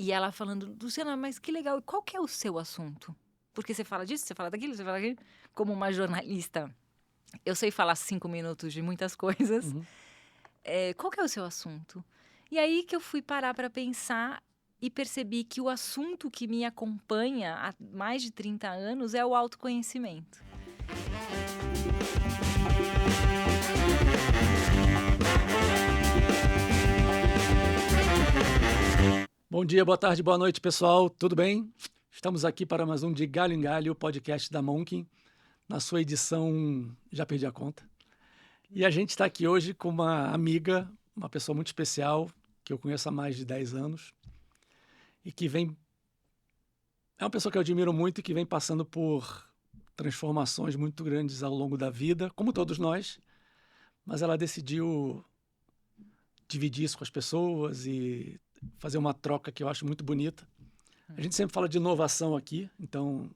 E ela falando: "Luciana, mas que legal, e qual que é o seu assunto? Porque você fala disso, você fala daquilo, você fala daquilo". Como uma jornalista, eu sei falar 5 minutos de muitas coisas. Uhum. Qual que é o seu assunto? E aí que eu fui parar para pensar e percebi que o assunto que me acompanha há mais de 30 anos é o autoconhecimento. Bom dia, boa tarde, boa noite, pessoal. Tudo bem? Estamos aqui para mais um de Galho em Galho, o podcast da Monk, na sua edição, já perdi a conta. E a gente está aqui hoje com uma amiga, uma pessoa muito especial, que eu conheço há mais de 10 anos, e que vem. É uma pessoa que eu admiro muito e que vem passando por transformações muito grandes ao longo da vida, como todos nós, mas ela decidiu dividir isso com as pessoas e fazer uma troca que eu acho muito bonita. A gente sempre fala de inovação aqui, então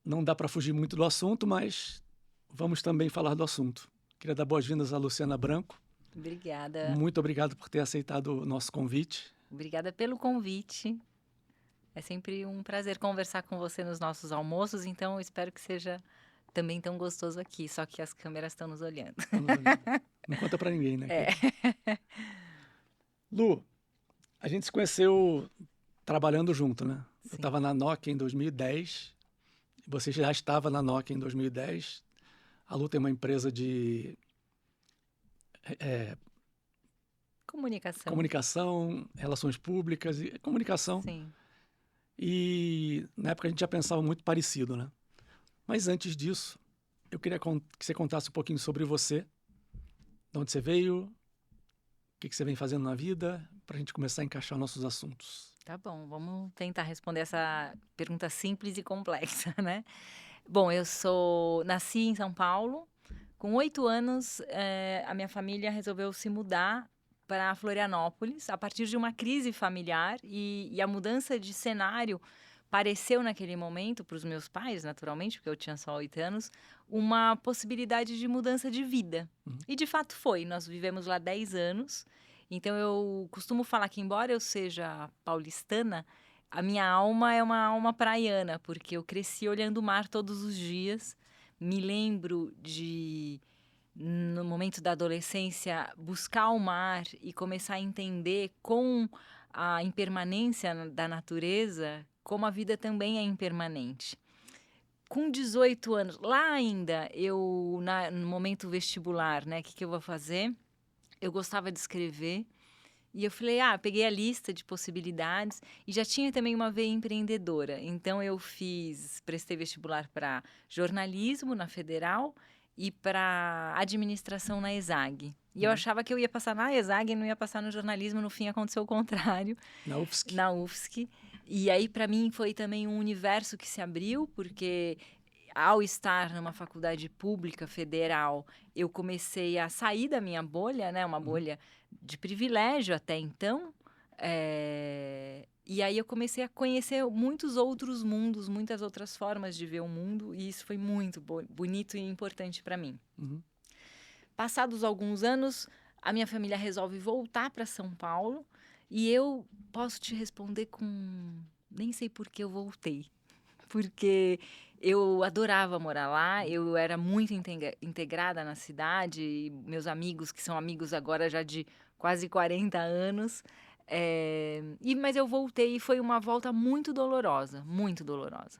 não dá para fugir muito do assunto, mas vamos também falar do assunto. Queria dar boas-vindas à Luciana Branco. Obrigada, Muito obrigado por ter aceitado o nosso convite. obrigada pelo convite. É sempre um prazer conversar com você nos nossos almoços, então eu espero que seja também tão gostoso aqui, só que as câmeras estão nos olhando. Estão nos olhando. Não conta para ninguém, né? É. Lu, a gente se conheceu trabalhando junto, né? Eu Sim. estava na Nokia em 2010, você já estava na Nokia em 2010. A Lu tem uma empresa de Comunicação. comunicação, relações públicas e comunicação. Sim. E na época a gente já pensava muito parecido, né? Mas antes disso, eu queria que você contasse um pouquinho sobre você, de onde você veio, o que você vem fazendo na vida, para a gente começar a encaixar nossos assuntos. Tá bom, vamos tentar responder essa pergunta simples e complexa, né? Bom, nasci em São Paulo. Com 8 anos, a minha família resolveu se mudar para Florianópolis a partir de uma crise familiar e a mudança de cenário pareceu naquele momento para os meus pais, naturalmente, porque eu tinha só 8 anos, uma possibilidade de mudança de vida. Uhum. E de fato foi. Nós vivemos lá 10 anos. Então eu costumo falar que, embora eu seja paulistana, a minha alma é uma alma praiana, porque eu cresci olhando o mar todos os dias. Me lembro de, no momento da adolescência, buscar o mar e começar a entender com a impermanência da natureza, como a vida também é impermanente. Com 18 anos, lá ainda, no momento vestibular, né, o que eu vou fazer? Eu gostava de escrever. E eu falei, peguei a lista de possibilidades e já tinha também uma veia empreendedora. Então eu prestei vestibular para jornalismo na Federal e para administração na ESAG. E eu Uhum. achava que eu ia passar na ESAG e não ia passar no jornalismo, no fim aconteceu o contrário, Na UFSC. na UFSC. E aí para mim foi também um universo que se abriu, porque ao estar numa faculdade pública federal, eu comecei a sair da minha bolha, né, uma bolha de privilégio até então, e aí eu comecei a conhecer muitos outros mundos, muitas outras formas de ver o mundo, e isso foi muito bonito e importante para mim. Uhum. Passados alguns anos, a minha família resolve voltar para São Paulo, e eu posso te responder com... nem sei por que eu voltei. Porque eu adorava morar lá, eu era muito integrada na cidade, e meus amigos, que são amigos agora já de quase 40 anos, mas eu voltei e foi uma volta muito dolorosa, muito dolorosa.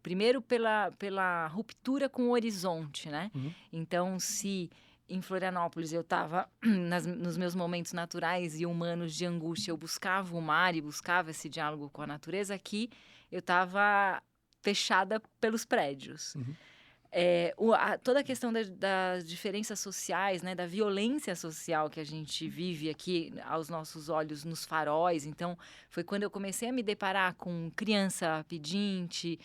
Primeiro pela ruptura com o horizonte, né? Uhum. Então, se em Florianópolis eu estava nos meus momentos naturais e humanos de angústia, eu buscava o mar e buscava esse diálogo com a natureza, aqui eu estava fechada pelos prédios. Uhum. Toda a questão das diferenças sociais, né, da violência social que a gente vive aqui aos nossos olhos nos faróis. Então, foi quando eu comecei a me deparar com criança pedinte,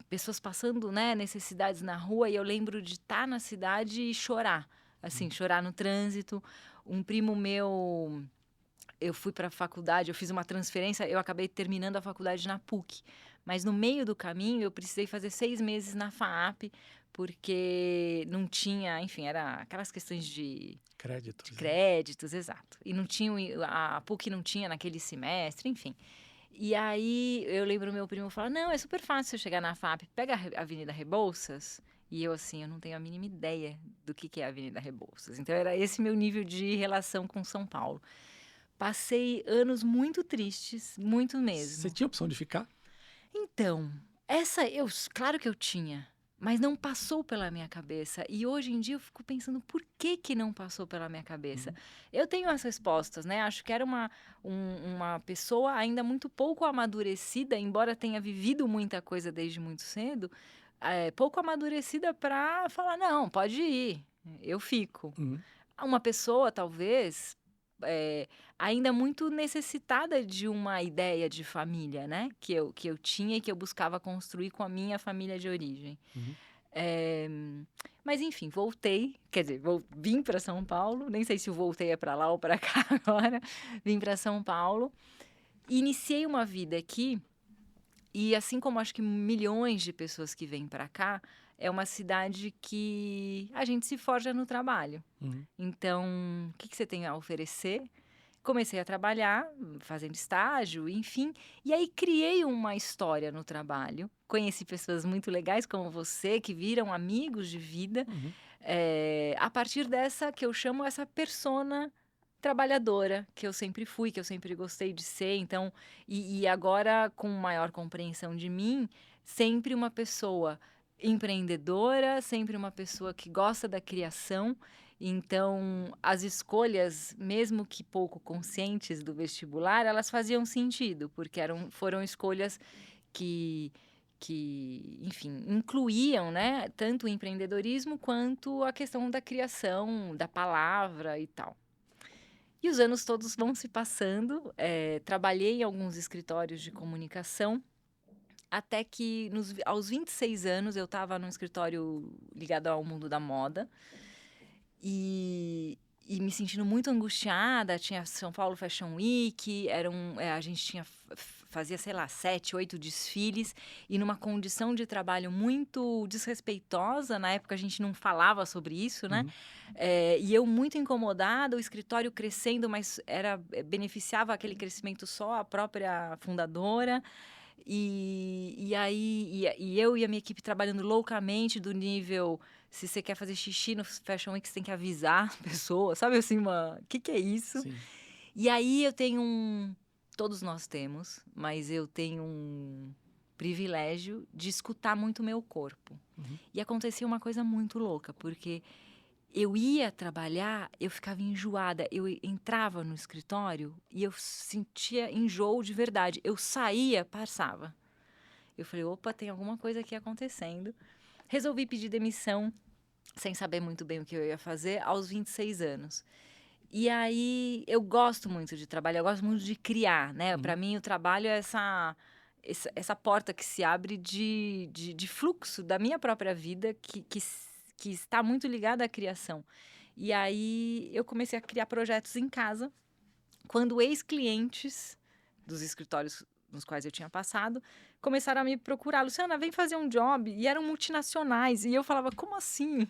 pessoas passando, né, necessidades na rua, e eu lembro de estar na cidade e chorar, assim, chorar no trânsito. Um primo meu... Eu fui para a faculdade, eu fiz uma transferência, eu acabei terminando a faculdade na PUC, Mas no meio do caminho eu precisei fazer 6 meses na FAAP, porque não tinha, enfim, era aquelas questões de Créditos, né? créditos, exato. E não tinha, a PUC não tinha naquele semestre, enfim. E aí eu lembro meu primo falar, não, é super fácil você chegar na FAAP, pega a Avenida Rebouças. E eu assim, eu não tenho a mínima ideia do que é a Avenida Rebouças. Então era esse meu nível de relação com São Paulo. Passei anos muito tristes, muito Você mesmo. tinha opção de ficar? Então, claro que eu tinha, mas não passou pela minha cabeça. E hoje em dia eu fico pensando por que que não passou pela minha cabeça. Eu tenho as respostas, né? Acho que era uma pessoa ainda muito pouco amadurecida, embora tenha vivido muita coisa desde muito cedo, pouco amadurecida para falar, não, pode ir, eu fico. Uhum. Uma pessoa, talvez, ainda muito necessitada de uma ideia de família, né? Que eu tinha e que eu buscava construir com a minha família de origem. Uhum. Eh, mas, enfim, voltei, quer dizer, vim para São Paulo, nem sei se o voltei é para lá ou para cá agora, vim para São Paulo, iniciei uma vida aqui, e assim como acho que milhões de pessoas que vêm para cá, é uma cidade que a gente se forja no trabalho. Uhum. Então, o que você tem a oferecer? Comecei a trabalhar, fazendo estágio, enfim, e aí criei uma história no trabalho. Conheci pessoas muito legais como você, que viram amigos de vida, Uhum. a partir dessa que eu chamo essa persona trabalhadora, que eu sempre fui, que eu sempre gostei de ser. Então, e agora com maior compreensão de mim, sempre uma pessoa empreendedora, sempre uma pessoa que gosta da criação. Então, as escolhas, mesmo que pouco conscientes do vestibular, elas faziam sentido, porque foram escolhas que, enfim, incluíam, né, tanto o empreendedorismo quanto a questão da criação, da palavra e tal. E os anos todos vão se passando, trabalhei em alguns escritórios de comunicação, até que aos 26 anos eu estava num escritório ligado ao mundo da moda, e me sentindo muito angustiada. Tinha São Paulo Fashion Week, a gente fazia, sei lá, 7, 8 desfiles, e numa condição de trabalho muito desrespeitosa. Na época a gente não falava sobre isso, né? Uhum. E eu muito incomodada, o escritório crescendo, mas beneficiava aquele crescimento só a própria fundadora. E aí eu e a minha equipe trabalhando loucamente, do nível, se você quer fazer xixi no Fashion Week, você tem que avisar a pessoa, sabe assim, o que é isso? Sim. E aí eu tenho todos nós temos, mas eu tenho um privilégio de escutar muito o meu corpo. Uhum. E aconteceu uma coisa muito louca, porque eu ia trabalhar, eu ficava enjoada. Eu entrava no escritório e eu sentia enjoo de verdade. Eu saía, passava. Eu falei, opa, tem alguma coisa aqui acontecendo. Resolvi pedir demissão, sem saber muito bem o que eu ia fazer, aos 26 anos. E aí, eu gosto muito de trabalhar, eu gosto muito de criar, né? Uhum. Para mim, o trabalho é essa porta que se abre de fluxo da minha própria vida, que está muito ligada à criação. E aí, eu comecei a criar projetos em casa, quando ex-clientes dos escritórios nos quais eu tinha passado começaram a me procurar. Luciana, vem fazer um job. E eram multinacionais. E eu falava, como assim?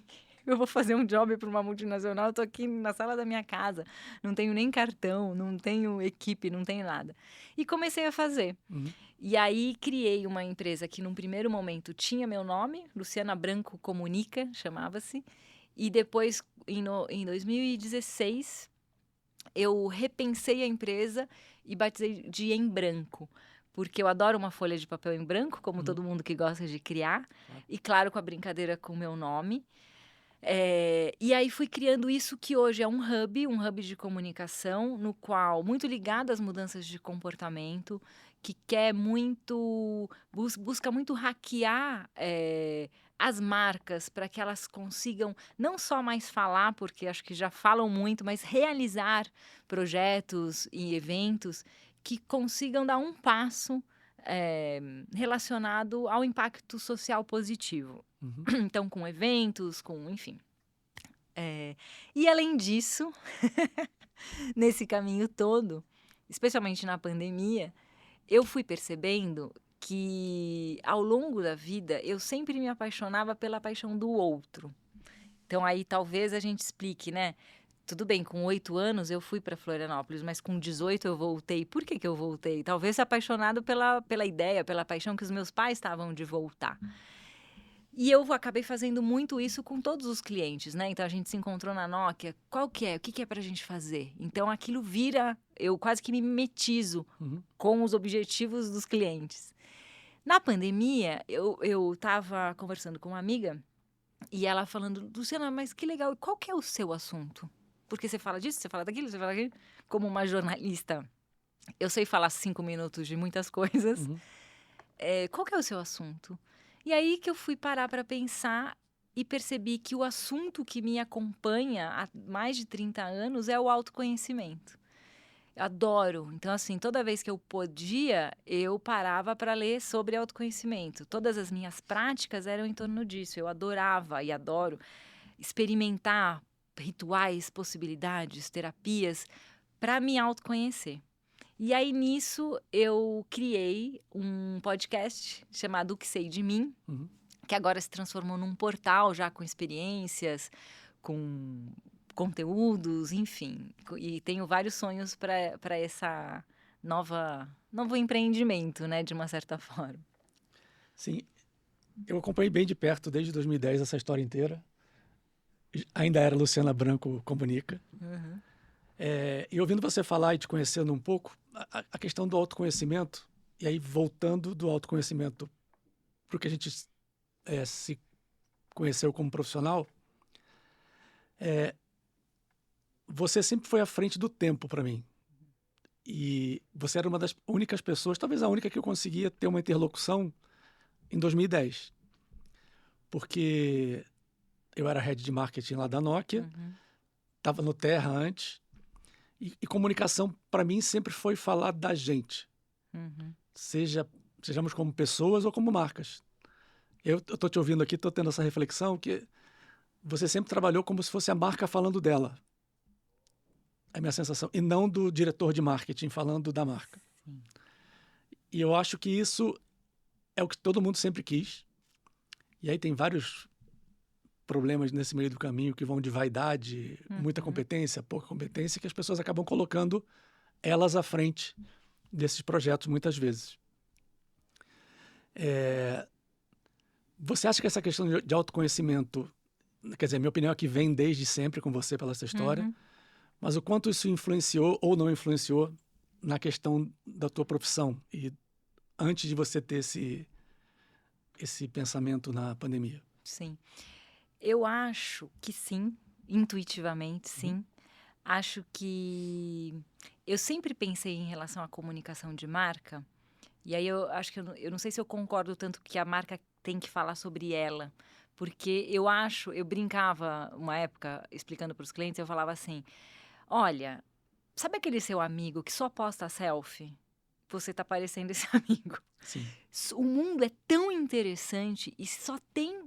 Eu vou fazer um job para uma multinacional? Eu tô aqui na sala da minha casa. Não tenho nem cartão, não tenho equipe, não tenho nada. E comecei a fazer. Uhum. E aí criei uma empresa que num primeiro momento tinha meu nome, Luciana Branco Comunica, chamava-se. E depois, em 2016, eu repensei a empresa e batizei de Em Branco, porque eu adoro uma folha de papel em branco, como todo mundo que gosta de criar, e claro, com a brincadeira com o meu nome. E aí fui criando isso que hoje é um hub de comunicação, no qual, muito ligado às mudanças de comportamento, que quer muito, busca muito hackear as marcas para que elas consigam não só mais falar, porque acho que já falam muito, mas realizar projetos e eventos que consigam dar um passo relacionado ao impacto social positivo. Uhum. Então, com eventos, enfim. E além disso, nesse caminho todo, especialmente na pandemia, eu fui percebendo que ao longo da vida eu sempre me apaixonava pela paixão do outro. Então aí talvez a gente explique, né? Tudo bem, com 8 anos eu fui para Florianópolis, mas com 18 eu voltei. Por que que eu voltei? Talvez apaixonado pela ideia, pela paixão que os meus pais estavam de voltar. E eu acabei fazendo muito isso com todos os clientes, né? Então a gente se encontrou na Nokia. Qual que é? O que que é pra gente fazer? Então aquilo vira, eu quase que me mimetizo com os objetivos dos clientes. Na pandemia, eu tava conversando com uma amiga e ela falando, Luciana, mas que legal, e qual que é o seu assunto? Porque você fala disso, você fala daquilo, você fala daquilo. Como uma jornalista, eu sei falar 5 minutos de muitas coisas. Qual que é o seu assunto? E aí que eu fui parar para pensar e percebi que o assunto que me acompanha há mais de 30 anos é o autoconhecimento. Eu adoro. Então, assim, toda vez que eu podia, eu parava para ler sobre autoconhecimento. Todas as minhas práticas eram em torno disso. Eu adorava e adoro experimentar rituais, possibilidades, terapias para me autoconhecer. E aí, nisso, eu criei um podcast chamado O Que Sei de Mim, que agora se transformou num portal já com experiências, com conteúdos, enfim. E tenho vários sonhos para essa novo empreendimento, né, de uma certa forma. Sim, eu acompanhei bem de perto desde 2010 essa história inteira. Ainda era Luciana Branco Comunica. E ouvindo você falar e te conhecendo um pouco, a questão do autoconhecimento, e aí voltando do autoconhecimento para o que a gente se conheceu como profissional, você sempre foi à frente do tempo para mim. E você era uma das únicas pessoas, talvez a única que eu conseguia ter uma interlocução em 2010. Porque eu era head de marketing lá da Nokia, estava no Terra antes, e comunicação para mim sempre foi falar da gente. Sejamos como pessoas ou como marcas. Eu estou te ouvindo aqui, estou tendo essa reflexão que você sempre trabalhou como se fosse a marca falando dela. É a minha sensação. E não do diretor de marketing falando da marca. Sim. E eu acho que isso é o que todo mundo sempre quis. E aí tem vários problemas nesse meio do caminho que vão de vaidade, muita competência, pouca competência, que as pessoas acabam colocando elas à frente desses projetos muitas vezes. Você acha que essa questão de autoconhecimento, quer dizer, minha opinião é que vem desde sempre com você pela essa história, mas o quanto isso influenciou ou não influenciou na questão da tua profissão e antes de você ter esse pensamento na pandemia? Sim. Eu acho que sim, intuitivamente sim. Acho que eu sempre pensei em relação à comunicação de marca, e aí eu acho que eu não sei se eu concordo tanto que a marca tem que falar sobre ela, porque eu brincava uma época explicando para os clientes, eu falava assim, olha, sabe aquele seu amigo que só posta selfie? Você tá parecendo esse amigo. Sim. O mundo é tão interessante e só tem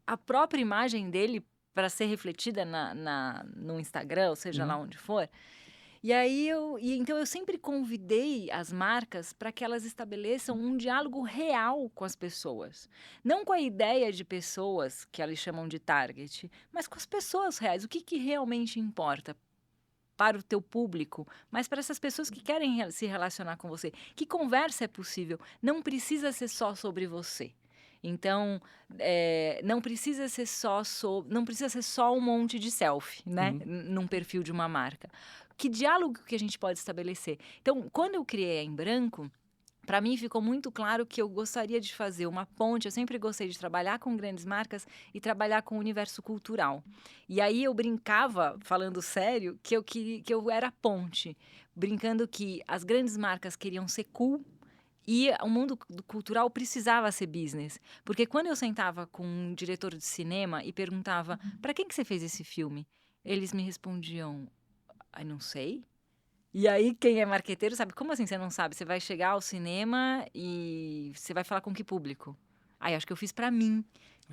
a própria imagem dele para ser refletida no Instagram, ou seja lá onde for. E aí então eu sempre convidei as marcas para que elas estabeleçam um diálogo real com as pessoas. Não com a ideia de pessoas que elas chamam de target, mas com as pessoas reais. O que realmente importa para o teu público, mas para essas pessoas que querem se relacionar com você. Que conversa é possível? Não precisa ser só sobre você. Então, não precisa ser só um monte de selfie, né? Num perfil de uma marca. Que diálogo que a gente pode estabelecer? Então, quando eu criei a Em Branco, para mim ficou muito claro que eu gostaria de fazer uma ponte. Eu sempre gostei de trabalhar com grandes marcas e trabalhar com o universo cultural. E aí eu brincava, falando sério, que eu era ponte. Brincando que as grandes marcas queriam ser cool e o mundo cultural precisava ser business. Porque quando eu sentava com um diretor de cinema e perguntava, para quem que você fez esse filme? Eles me respondiam, não sei. E aí, quem é marqueteiro sabe, como assim você não sabe? Você vai chegar ao cinema e você vai falar com que público? Aí, acho que eu fiz para mim.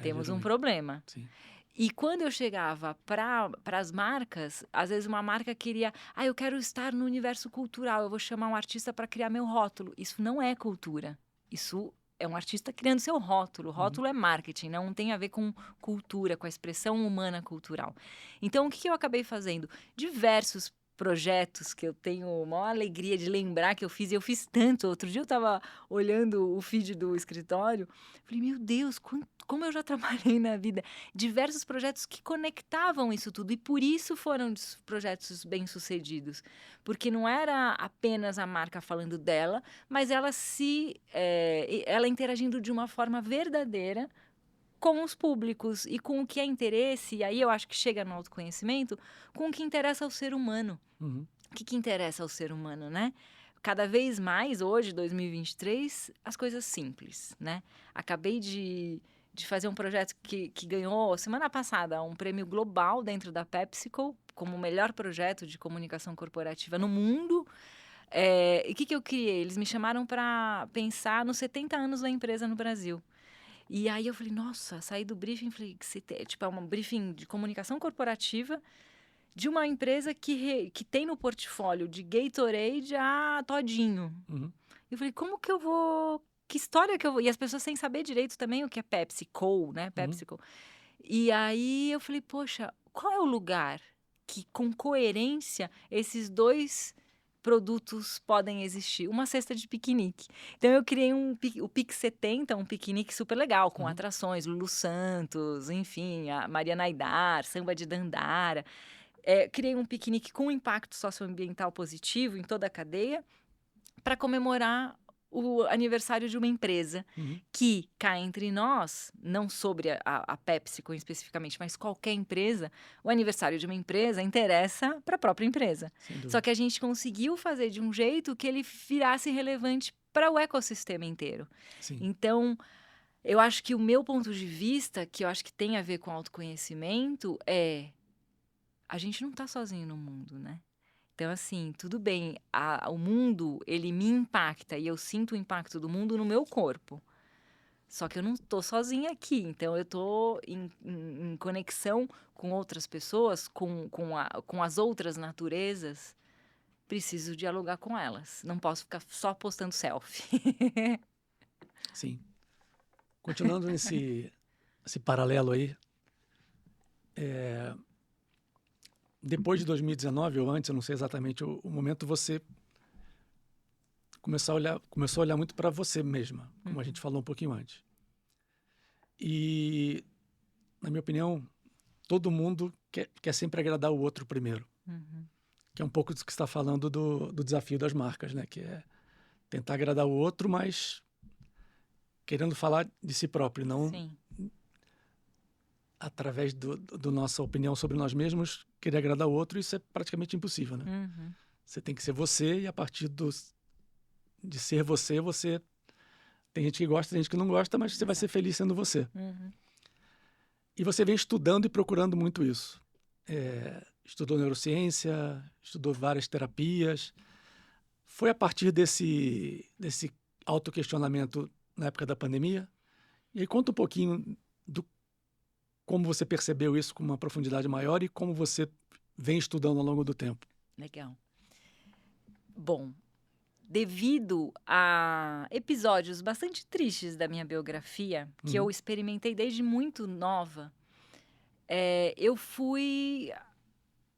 Temos um problema. Sim. E quando eu chegava para as marcas, às vezes uma marca queria, eu quero estar no universo cultural, eu vou chamar um artista para criar meu rótulo. Isso não é cultura. Isso é um artista criando seu rótulo. Rótulo é marketing, não tem a ver com cultura, com a expressão humana cultural. Então, o que eu acabei fazendo? Diversos projetos que eu tenho a maior alegria de lembrar que eu fiz, e eu fiz tanto. Outro dia eu estava olhando o feed do escritório, falei, meu Deus, como eu já trabalhei na vida. Diversos projetos que conectavam isso tudo, e por isso foram projetos bem-sucedidos. Porque não era apenas a marca falando dela, mas ela interagindo de uma forma verdadeira com os públicos e com o que é interesse, e aí eu acho que chega no autoconhecimento, com o que interessa ao ser humano. Uhum. O que interessa ao ser humano, né? Cada vez mais, hoje, 2023, as coisas simples, né? Acabei de fazer um projeto que ganhou, semana passada, um prêmio global dentro da PepsiCo, como o melhor projeto de comunicação corporativa no mundo. E o que eu criei? Eles me chamaram para pensar nos 70 anos da empresa no Brasil. E aí eu falei, nossa, saí do briefing, falei, tipo, é um briefing de comunicação corporativa de uma empresa que tem no portfólio de Gatorade a Todinho. Uhum. Eu falei, como que eu vou... Que história que eu vou... E as pessoas sem saber direito também o que é PepsiCo, né? PepsiCo. E aí eu falei, poxa, qual é o lugar que com coerência esses dois produtos podem existir? Uma cesta de piquenique. Então eu criei o Pique 70, um piquenique super legal, com atrações, Lulu Santos, enfim, a Maria Naidar, Samba de Dandara. Criei um piquenique com impacto socioambiental positivo em toda a cadeia para comemorar o aniversário de uma empresa que, cá entre nós, não sobre a PepsiCo especificamente, mas qualquer empresa, o aniversário de uma empresa interessa para a própria empresa. Só que a gente conseguiu fazer de um jeito que ele virasse relevante para o ecossistema inteiro. Sim. Então, eu acho que o meu ponto de vista, que eu acho que tem a ver com autoconhecimento, a gente não está sozinho no mundo, né? Então, assim, tudo bem, o mundo, ele me impacta e eu sinto o impacto do mundo no meu corpo. Só que eu não estou sozinha aqui, então eu estou em conexão com outras pessoas, com as outras naturezas. Preciso dialogar com elas. Não posso ficar só postando selfie. Sim. Continuando esse paralelo aí, depois de 2019 ou antes, eu não sei exatamente o momento, você começou a olhar muito para você mesma, como a gente falou um pouquinho antes. E, na minha opinião, todo mundo quer sempre agradar o outro primeiro. Que é um pouco do que você está falando do desafio das marcas, né? Que é tentar agradar o outro, mas querendo falar de si próprio, não Sim. através do nossa opinião sobre nós mesmos, querer agradar o outro. Isso é praticamente impossível, né? Você tem que ser você e a partir de ser você, você... Tem gente que gosta, tem gente que não gosta, mas você vai ser feliz sendo você. E você vem estudando e procurando muito isso. Estudou neurociência, estudou várias terapias. Foi a partir desse autoquestionamento na época da pandemia? E aí conta um pouquinho como você percebeu isso com uma profundidade maior e como você vem estudando ao longo do tempo. Legal. Bom, devido a episódios bastante tristes da minha biografia, que eu experimentei desde muito nova, eu fui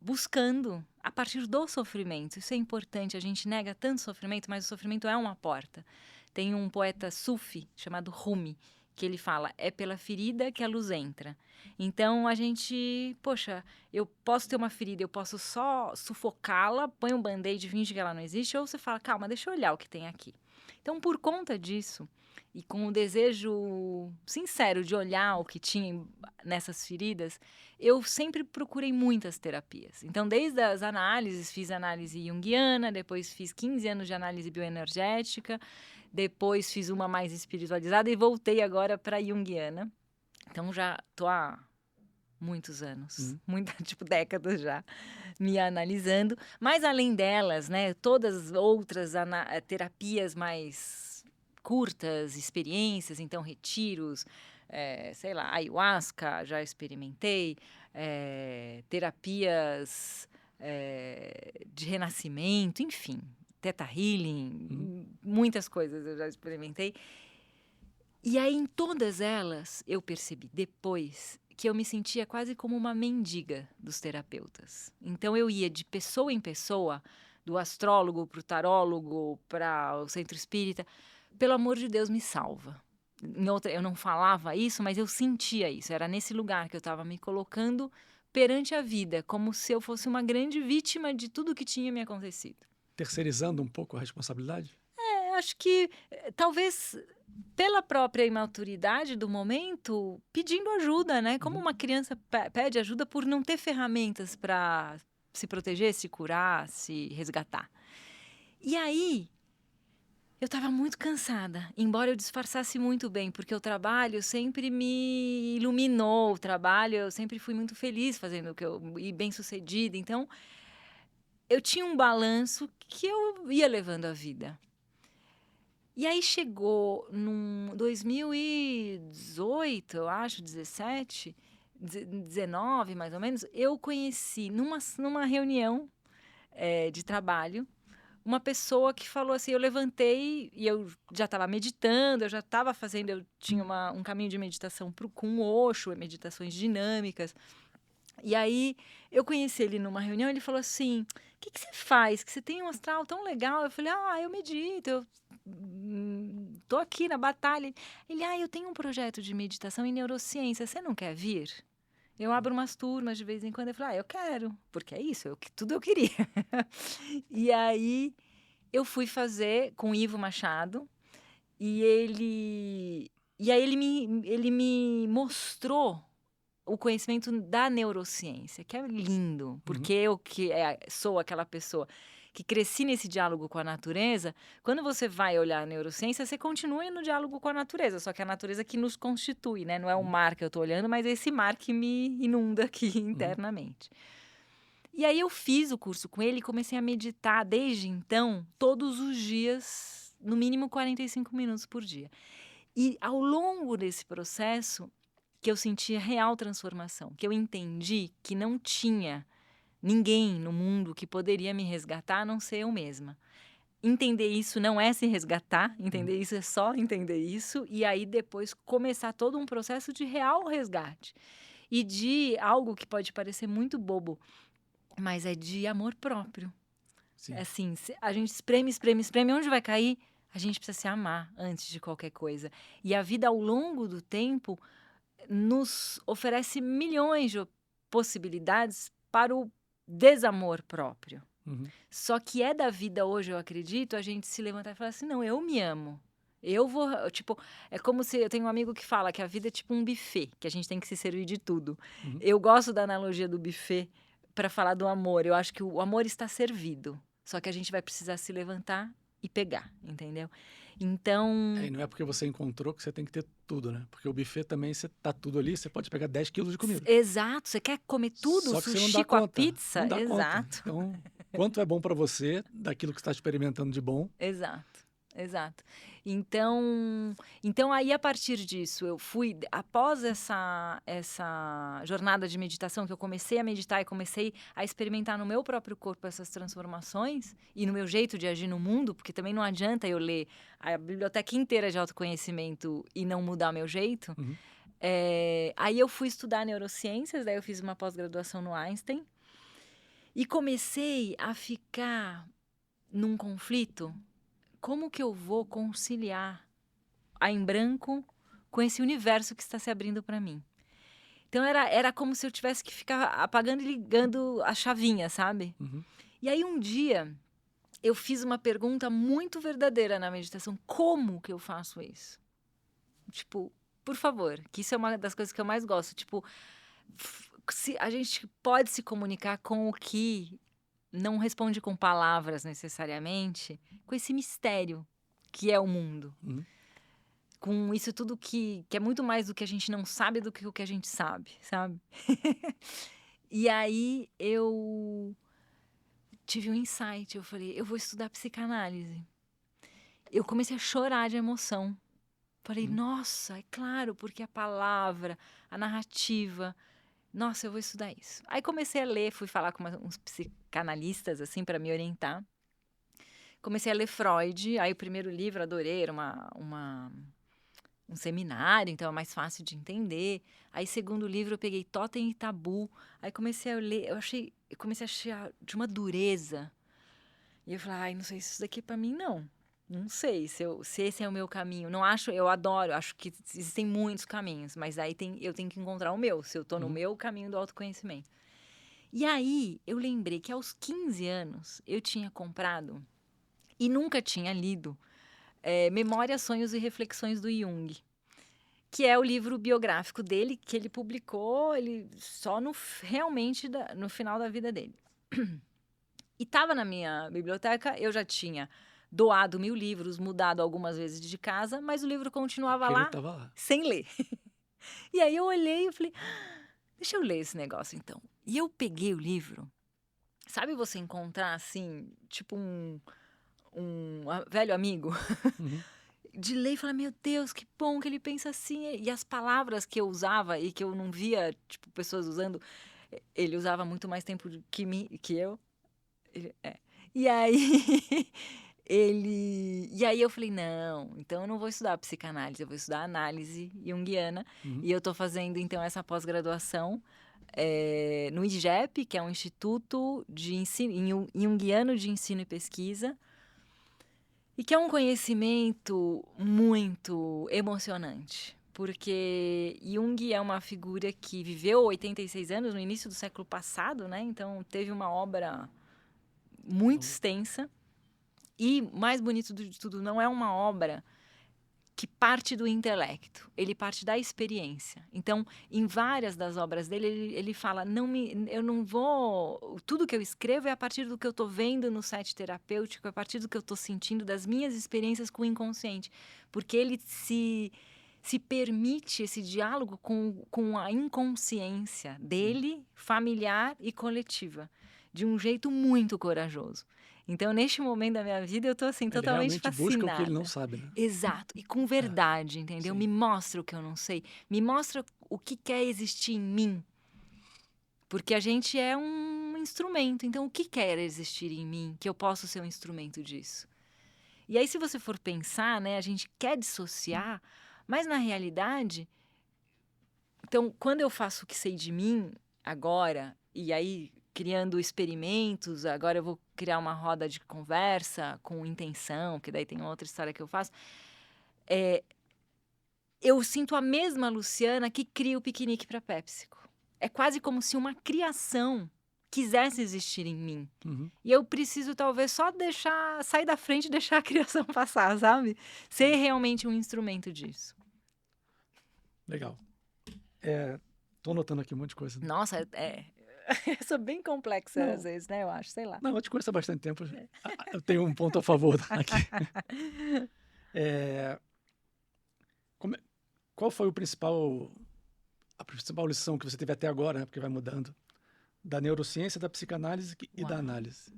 buscando a partir do sofrimento. Isso é importante, a gente nega tanto sofrimento, mas o sofrimento é uma porta. Tem um poeta sufi chamado Rumi, que ele fala, é pela ferida que a luz entra. Então, a gente, poxa, eu posso ter uma ferida, eu posso só sufocá-la, põe um band-aid e finge que ela não existe, ou você fala, calma, deixa eu olhar o que tem aqui. Então, por conta disso, e com o desejo sincero de olhar o que tinha nessas feridas, eu sempre procurei muitas terapias. Então, desde as análises, fiz análise junguiana, depois fiz 15 anos de análise bioenergética, depois fiz uma mais espiritualizada e voltei agora para junguiana. Então, já estou há muitos anos, tipo décadas já, me analisando. Mas, além delas, né, todas as outras terapias mais curtas, experiências, então retiros, sei lá, ayahuasca, já experimentei, terapias de renascimento, enfim, Theta Healing, um muitas coisas eu já experimentei. E aí, em todas elas, eu percebi depois que eu me sentia quase como uma mendiga dos terapeutas. Então, eu ia de pessoa em pessoa, do astrólogo para o tarólogo, para o centro espírita. Pelo amor de Deus, me salva. Eu não falava isso, mas eu sentia isso. Era nesse lugar que eu estava me colocando perante a vida, como se eu fosse uma grande vítima de tudo que tinha me acontecido. Terceirizando um pouco a responsabilidade? Acho que talvez pela própria imaturidade do momento, pedindo ajuda, né? Como uma criança pede ajuda por não ter ferramentas para se proteger, se curar, se resgatar. E aí, eu estava muito cansada, embora eu disfarçasse muito bem, porque o trabalho sempre me iluminou, eu sempre fui muito feliz fazendo o que e bem-sucedida. Então, eu tinha um balanço que eu ia levando a vida. E aí chegou num 2018, eu acho, 17, 19 mais ou menos, eu conheci numa reunião de trabalho, uma pessoa que falou assim, eu levantei e eu já estava meditando, eu já estava fazendo, eu tinha um caminho de meditação com o Osho, meditações dinâmicas. E aí eu conheci ele numa reunião, ele falou assim, o que você faz? Que você tem um astral tão legal. Eu falei, eu medito, eu tô aqui na batalha. Ele, eu tenho um projeto de meditação em neurociência, você não quer vir? Eu abro umas turmas de vez em quando. Eu falei, eu quero, porque é isso, tudo eu queria. E aí eu fui fazer com o Ivo Machado, e aí ele me mostrou o conhecimento da neurociência, que é lindo, porque eu que sou aquela pessoa que cresci nesse diálogo com a natureza, quando você vai olhar a neurociência, você continua no diálogo com a natureza, só que é a natureza que nos constitui, né? Não é o mar que eu estou olhando, mas é esse mar que me inunda aqui internamente. E aí eu fiz o curso com ele e comecei a meditar desde então, todos os dias, no mínimo 45 minutos por dia. E ao longo desse processo, que eu senti a real transformação, que eu entendi que não tinha ninguém no mundo que poderia me resgatar a não ser eu mesma. Entender isso não é se resgatar, entender isso é só entender isso, e aí depois começar todo um processo de real resgate. E de algo que pode parecer muito bobo, mas é de amor próprio. Sim. É assim, a gente espreme, onde vai cair? A gente precisa se amar antes de qualquer coisa. E a vida ao longo do tempo nos oferece milhões de possibilidades para o desamor próprio. Só que é da vida hoje, eu acredito, a gente se levantar e falar assim, não, eu me amo. Eu vou, tipo, é como se eu tenho um amigo que fala que a vida é tipo um buffet, que a gente tem que se servir de tudo. Eu gosto da analogia do buffet para falar do amor. Eu acho que o amor está servido, só que a gente vai precisar se levantar e pegar, entendeu? Então... E não é porque você encontrou que você tem que ter tudo, né? Porque o buffet também, você tá tudo ali, você pode pegar 10 quilos de comida. Exato, você quer comer tudo, só que sushi você não dá com a conta, pizza? não dá Exato. Conta. Então, quanto é bom para você, daquilo que você está experimentando de bom. Exato. Então aí a partir disso eu fui, após essa jornada de meditação que eu comecei a meditar e comecei a experimentar no meu próprio corpo essas transformações e no meu jeito de agir no mundo, porque também não adianta eu ler a biblioteca inteira de autoconhecimento e não mudar meu jeito. Aí eu fui estudar neurociências, daí eu fiz uma pós-graduação no Einstein e comecei a ficar num conflito. Como que eu vou conciliar a em branco com esse universo que está se abrindo para mim? Então era como se eu tivesse que ficar apagando e ligando a chavinha, sabe? E aí um dia eu fiz uma pergunta muito verdadeira na meditação: como que eu faço isso? Tipo, por favor, que isso é uma das coisas que eu mais gosto. Tipo, se a gente pode se comunicar com o que não responde com palavras necessariamente, com esse mistério que é o mundo. Com isso tudo que é muito mais do que a gente não sabe do que o que a gente sabe? E aí eu tive um insight, eu falei, eu vou estudar psicanálise. Eu comecei a chorar de emoção. Falei, nossa, é claro, porque a palavra, a narrativa, nossa, eu vou estudar isso. Aí comecei a ler, fui falar com uns psicanalistas, assim, para me orientar. Comecei a ler Freud, aí o primeiro livro adorei, era um seminário, então é mais fácil de entender. Aí segundo livro eu peguei Totem e Tabu, aí comecei a ler, eu comecei a achar de uma dureza. E eu falei, ai, não sei se isso daqui é pra mim, não. Não sei se esse é o meu caminho. Não acho, eu adoro, acho que existem muitos caminhos, mas aí eu tenho que encontrar o meu, se eu tô no meu caminho do autoconhecimento. E aí eu lembrei que aos 15 anos eu tinha comprado e nunca tinha lido Memórias, Sonhos e Reflexões do Jung, que é o livro biográfico dele, que ele publicou só realmente no final da vida dele. E estava na minha biblioteca, eu já tinha doado 1000 livros, mudado algumas vezes de casa, mas o livro continuava Ele lá, estava lá. sem ler. E aí eu olhei e falei, deixa eu ler esse negócio então. E eu peguei o livro, sabe você encontrar assim, tipo um velho amigo? Uhum. De ler e falar, meu Deus, que bom que ele pensa assim. E as palavras que eu usava e que eu não via, tipo, pessoas usando, ele usava muito mais tempo que eu. E aí, E aí eu falei, não, então eu não vou estudar psicanálise, eu vou estudar análise junguiana. E eu tô fazendo, então, essa pós-graduação no IGEP, que é um Instituto de Ensino, Junguiano de Ensino e Pesquisa, e que é um conhecimento muito emocionante, porque Jung é uma figura que viveu 86 anos no início do século passado, né? Então teve uma obra muito extensa e, mais bonito de tudo, não é uma obra que parte do intelecto, ele parte da experiência. Então, em várias das obras dele, ele fala, eu não vou... Tudo que eu escrevo é a partir do que eu estou vendo no set terapêutico, é a partir do que eu estou sentindo, das minhas experiências com o inconsciente. Porque ele se permite esse diálogo com a inconsciência dele, familiar e coletiva, de um jeito muito corajoso. Então, neste momento da minha vida, eu tô assim, Ele totalmente realmente busca o que ele não fascinada. sabe, né? Exato. E com verdade, entendeu? Sim. Me mostra o que eu não sei. Me mostra o que quer existir em mim. Porque a gente é um instrumento. Então, o que quer existir em mim que eu posso ser um instrumento disso? E aí, se você for pensar, né? A gente quer dissociar, mas na realidade... Então, quando eu faço o que sei de mim agora, e aí criando experimentos, agora eu vou criar uma roda de conversa com intenção, que daí tem outra história que eu faço, eu sinto a mesma Luciana que cria o piquenique para PepsiCo. É quase como se uma criação quisesse existir em mim. E eu preciso talvez só sair da frente e deixar a criação passar, sabe? Ser realmente um instrumento disso. Legal. Tô anotando aqui um monte de coisa. Nossa, eu sou bem complexa Não. às vezes, né? Eu acho, sei lá. Não, eu te conheço há bastante tempo. Eu tenho um ponto a favor aqui. Qual foi a principal lição que você teve até agora, né? Porque vai mudando, da neurociência, da psicanálise e da Uau. análise?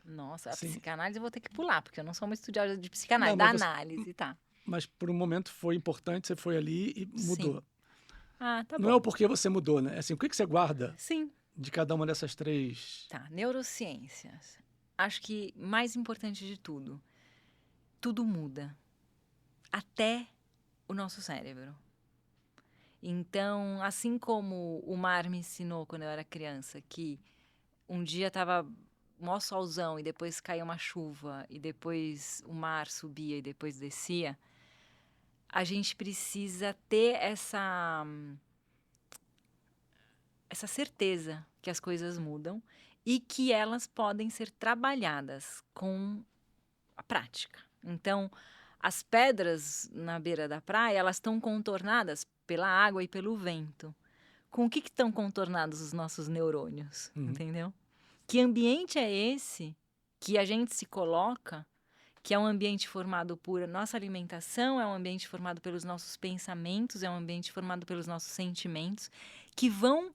Nossa, a Sim. psicanálise eu vou ter que pular, porque eu não sou uma estudiosa de psicanálise, Não, da mas análise, tá. Mas por um momento foi importante, você foi ali e mudou. Sim. Ah, tá Não bom. é o porquê você mudou, né? Assim, o que você guarda Sim. de cada uma dessas três? Tá, neurociências. Acho que mais importante de tudo muda. Até o nosso cérebro. Então, assim como o mar me ensinou quando eu era criança, que um dia tava mó solzão e depois caía uma chuva e depois o mar subia e depois descia, a gente precisa ter essa certeza que as coisas mudam e que elas podem ser trabalhadas com a prática. Então, as pedras na beira da praia, elas estão contornadas pela água e pelo vento. Com o que estão contornados os nossos neurônios, entendeu? Que ambiente é esse que a gente se coloca, que é um ambiente formado por nossa alimentação, é um ambiente formado pelos nossos pensamentos, é um ambiente formado pelos nossos sentimentos, que vão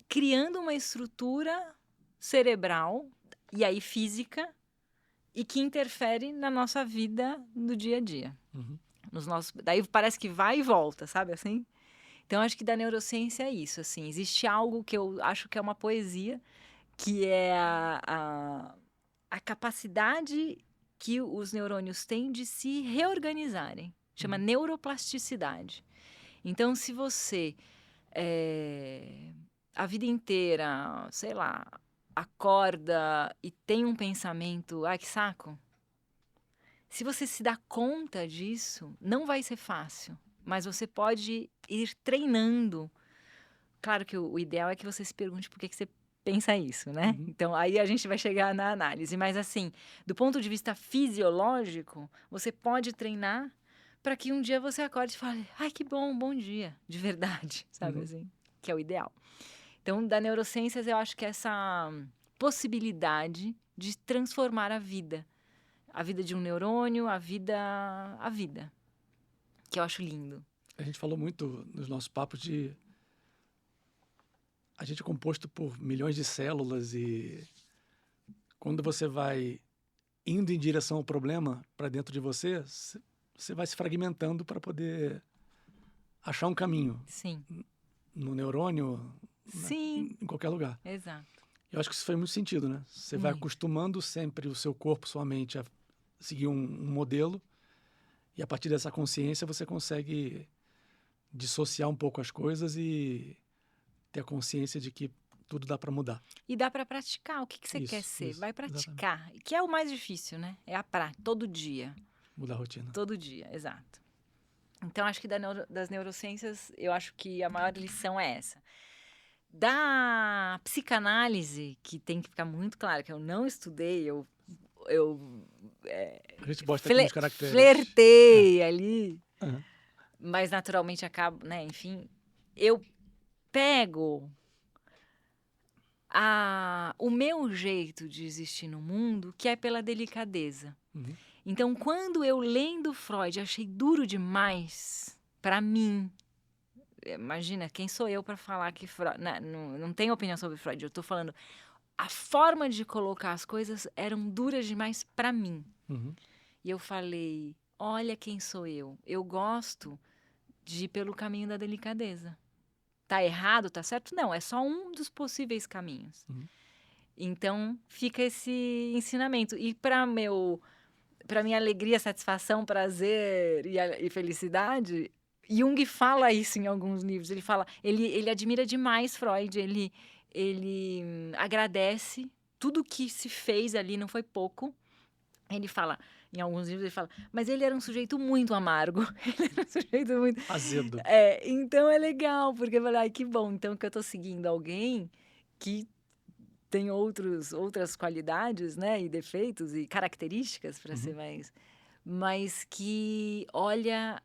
criando uma estrutura cerebral, e aí física, e que interfere na nossa vida no dia a dia. Daí parece que vai e volta, sabe assim? Então, acho que da neurociência é isso, assim. Existe algo que eu acho que é uma poesia, que é a capacidade que os neurônios têm de se reorganizarem. Chama neuroplasticidade. Então, se você, a vida inteira, sei lá, acorda e tem um pensamento, ai, que saco. Se você se dá conta disso, não vai ser fácil, mas você pode ir treinando. Claro que o ideal é que você se pergunte por que você pensa isso, né? Então, aí a gente vai chegar na análise. Mas, assim, do ponto de vista fisiológico, você pode treinar para que um dia você acorde e fale, ai, que bom, bom dia, de verdade, sabe assim? Que é o ideal. Então, da neurociências, eu acho que essa possibilidade de transformar a vida de um neurônio, a vida, que eu acho lindo. A gente falou muito nos nossos papos de... A gente é composto por milhões de células e quando você vai indo em direção ao problema para dentro de você, você vai se fragmentando para poder achar um caminho. Sim. No neurônio, Sim. em qualquer lugar. Exato. Eu acho que isso faz muito sentido, né? Você vai acostumando sempre o seu corpo, sua mente a seguir um modelo e a partir dessa consciência você consegue dissociar um pouco as coisas e ter a consciência de que tudo dá para mudar. E dá para praticar. O que você quer ser? Vai praticar. Exatamente. Que é o mais difícil, né? É a prática, todo dia. Mudar a rotina. Todo dia, exato. Então, acho que das neurociências, eu acho que a maior lição é essa. Da psicanálise, que tem que ficar muito claro que eu não estudei, a gente bota aqui nos caracteres. Flertei ali, mas naturalmente acabo, né? Enfim, eu pego o meu jeito de existir no mundo, que é pela delicadeza. Então, quando eu lendo Freud, achei duro demais para mim. Imagina, quem sou eu para falar que Freud... Não tenho opinião sobre Freud, eu estou falando... A forma de colocar as coisas eram duras demais para mim. E eu falei, olha quem sou eu. Eu gosto de ir pelo caminho da delicadeza. Tá errado, tá certo? Não, é só um dos possíveis caminhos. Então, fica esse ensinamento. E para minha alegria, satisfação, prazer e felicidade, Jung fala isso em alguns livros. Ele fala, ele admira demais Freud, ele agradece tudo que se fez ali, não foi pouco. Ele fala, em alguns livros ele fala, mas ele era um sujeito muito amargo, ele era um sujeito muito... azedo. Então é legal, porque eu falei, ai, que bom, então que eu tô seguindo alguém que tem outras qualidades, né, e defeitos e características, para ser mais... Mas que olha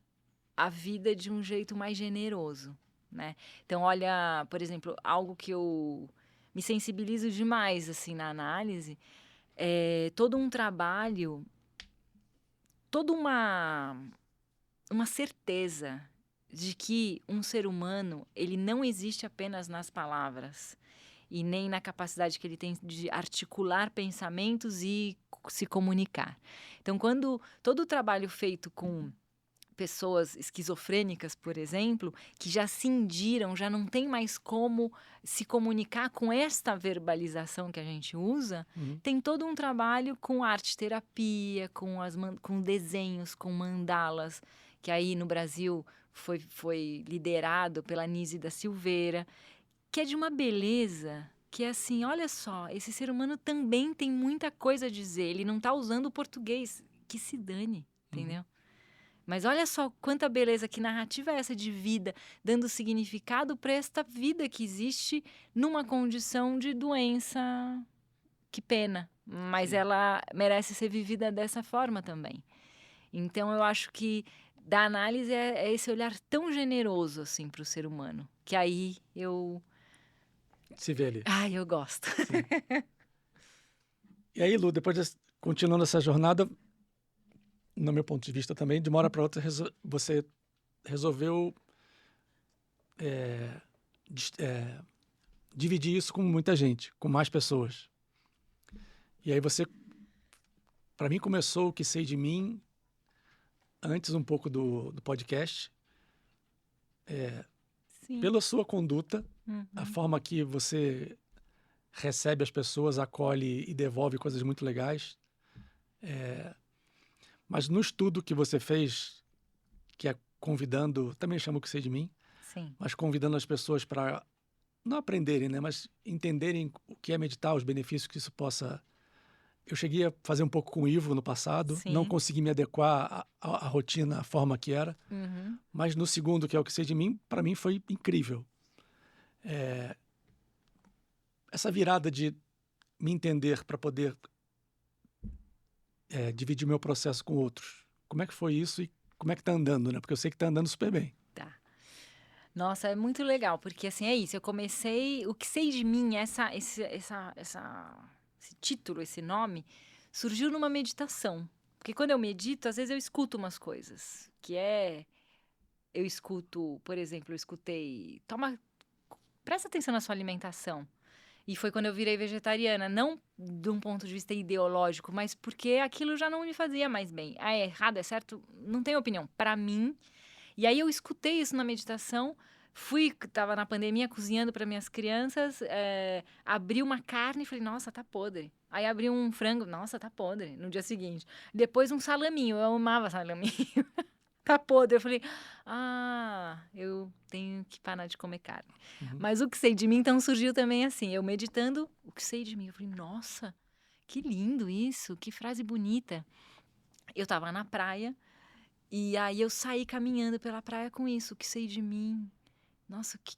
a vida de um jeito mais generoso, né? Então, olha, por exemplo, algo que eu me sensibilizo demais, assim, na análise, é todo um trabalho, toda uma certeza de que um ser humano, ele não existe apenas nas palavras e nem na capacidade que ele tem de articular pensamentos e se comunicar. Então, quando todo o trabalho feito com pessoas esquizofrênicas, por exemplo, que já cindiram, já não tem mais como se comunicar com esta verbalização que a gente usa, tem todo um trabalho com arte-terapia, com desenhos, com mandalas, que aí no Brasil foi liderado pela Nise da Silveira, que é de uma beleza que é assim, olha só, esse ser humano também tem muita coisa a dizer, ele não está usando o português, que se dane, entendeu? Mas olha só quanta beleza, que narrativa é essa de vida, dando significado para esta vida que existe numa condição de doença, que pena, mas ela merece ser vivida dessa forma também. Então eu acho que da análise é esse olhar tão generoso assim para o ser humano, que aí eu... Se vê ali. Ai, eu gosto. E aí, Lu, depois continuando essa jornada, no meu ponto de vista também, de uma hora para outra, você resolveu dividir isso com muita gente, com mais pessoas. E aí você, para mim, começou o Que Sei de Mim, antes um pouco do podcast, pela sua conduta, a forma que você recebe as pessoas, acolhe e devolve coisas muito legais. Mas no estudo que você fez, que é convidando, também chamo o que sei de mim, Sim. mas convidando as pessoas para não aprenderem, né, mas entenderem o que é meditar, os benefícios que isso possa. Eu cheguei a fazer um pouco com o Ivo no passado, não Sim. consegui me adequar à rotina, à forma que era, Uhum. mas no segundo, que é o que sei de mim, para mim foi incrível. Essa virada de me entender para poder dividir meu processo com outros. Como é que foi isso e como é que tá andando, né? Porque eu sei que tá andando super bem. Tá. Nossa, é muito legal, porque assim, é isso, eu comecei, o que sei de mim, esse título, esse nome, surgiu numa meditação. Porque quando eu medito, às vezes eu escuto umas coisas, eu escuto, por exemplo, eu escutei, presta atenção na sua alimentação. E foi quando eu virei vegetariana, não de um ponto de vista ideológico, mas porque aquilo já não me fazia mais bem. Ah, é errado, é certo? Não tenho opinião. Para mim. E aí eu escutei isso na meditação, tava na pandemia cozinhando para minhas crianças, abri uma carne e falei, nossa, tá podre. Aí abri um frango, nossa, tá podre, no dia seguinte. Depois um salaminho, eu amava salaminho. Tá podre. Eu falei, eu tenho que parar de comer carne. Uhum. Mas o que sei de mim, então, surgiu também assim, eu meditando, o que sei de mim. Eu falei, nossa, que lindo isso, que frase bonita. Eu tava na praia, e aí eu saí caminhando pela praia com isso, o que sei de mim. Nossa, que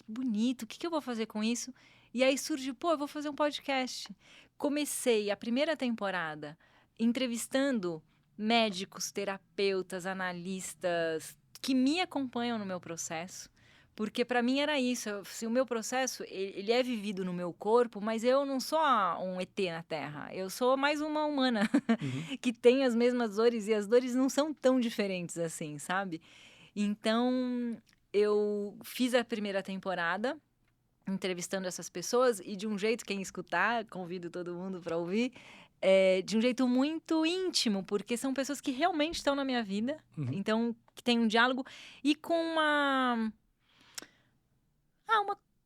bonito, o que eu vou fazer com isso? E aí surgiu, eu vou fazer um podcast. Comecei a primeira temporada entrevistando médicos, terapeutas, analistas que me acompanham no meu processo. Porque para mim era isso, o meu processo, ele é vivido no meu corpo, mas eu não sou um ET na Terra, eu sou mais uma humana Uhum. que tem as mesmas dores e as dores não são tão diferentes assim, sabe? Então, eu fiz a primeira temporada entrevistando essas pessoas e de um jeito, quem escutar, convido todo mundo para ouvir, de um jeito muito íntimo, porque são pessoas que realmente estão na minha vida, Uhum. então que tem um diálogo e com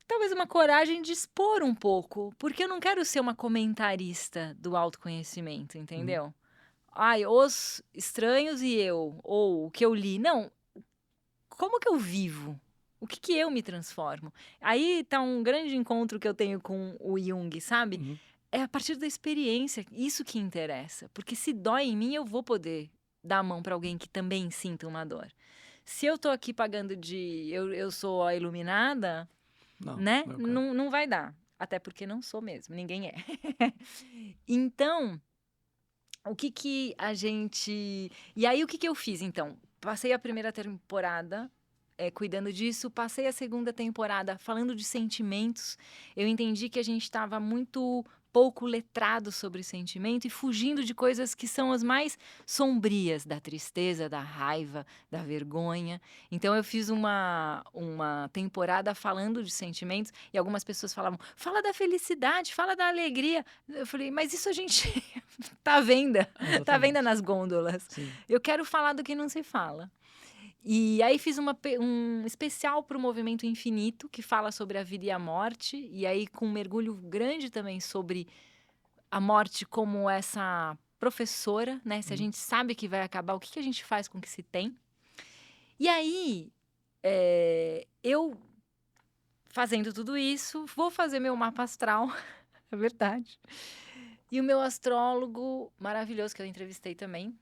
talvez uma coragem de expor um pouco, porque eu não quero ser uma comentarista do autoconhecimento, Uhum. entendeu? Ai, os estranhos e eu, ou o que eu li. Não, como que eu vivo? O que eu me transformo? Aí tá um grande encontro que eu tenho com o Jung, sabe? Uhum. É a partir da experiência, isso que interessa. Porque se dói em mim, eu vou poder dar a mão para alguém que também sinta uma dor. Se eu tô aqui pagando eu sou a iluminada, Não, né? não é o caso. Não vai dar. Até porque não sou mesmo, ninguém é. Então, o que a gente. E aí, o que eu fiz, então? Passei a primeira temporada cuidando disso, passei a segunda temporada falando de sentimentos. Eu entendi que a gente estava muito pouco letrado sobre sentimento e fugindo de coisas que são as mais sombrias, da tristeza, da raiva, da vergonha. Então eu fiz uma temporada falando de sentimentos e algumas pessoas falavam, fala da felicidade, fala da alegria. Eu falei, mas isso a gente tá à venda, tá à venda Exatamente. nas gôndolas. Sim. Eu quero falar do que não se fala. E aí fiz um especial para o Movimento Infinito, que fala sobre a vida e a morte, e aí com um mergulho grande também sobre a morte como essa professora, né? Se a Uhum. gente sabe que vai acabar, o que a gente faz com o que se tem? E aí, eu fazendo tudo isso, vou fazer meu mapa astral, é verdade. E o meu astrólogo maravilhoso, que eu entrevistei também,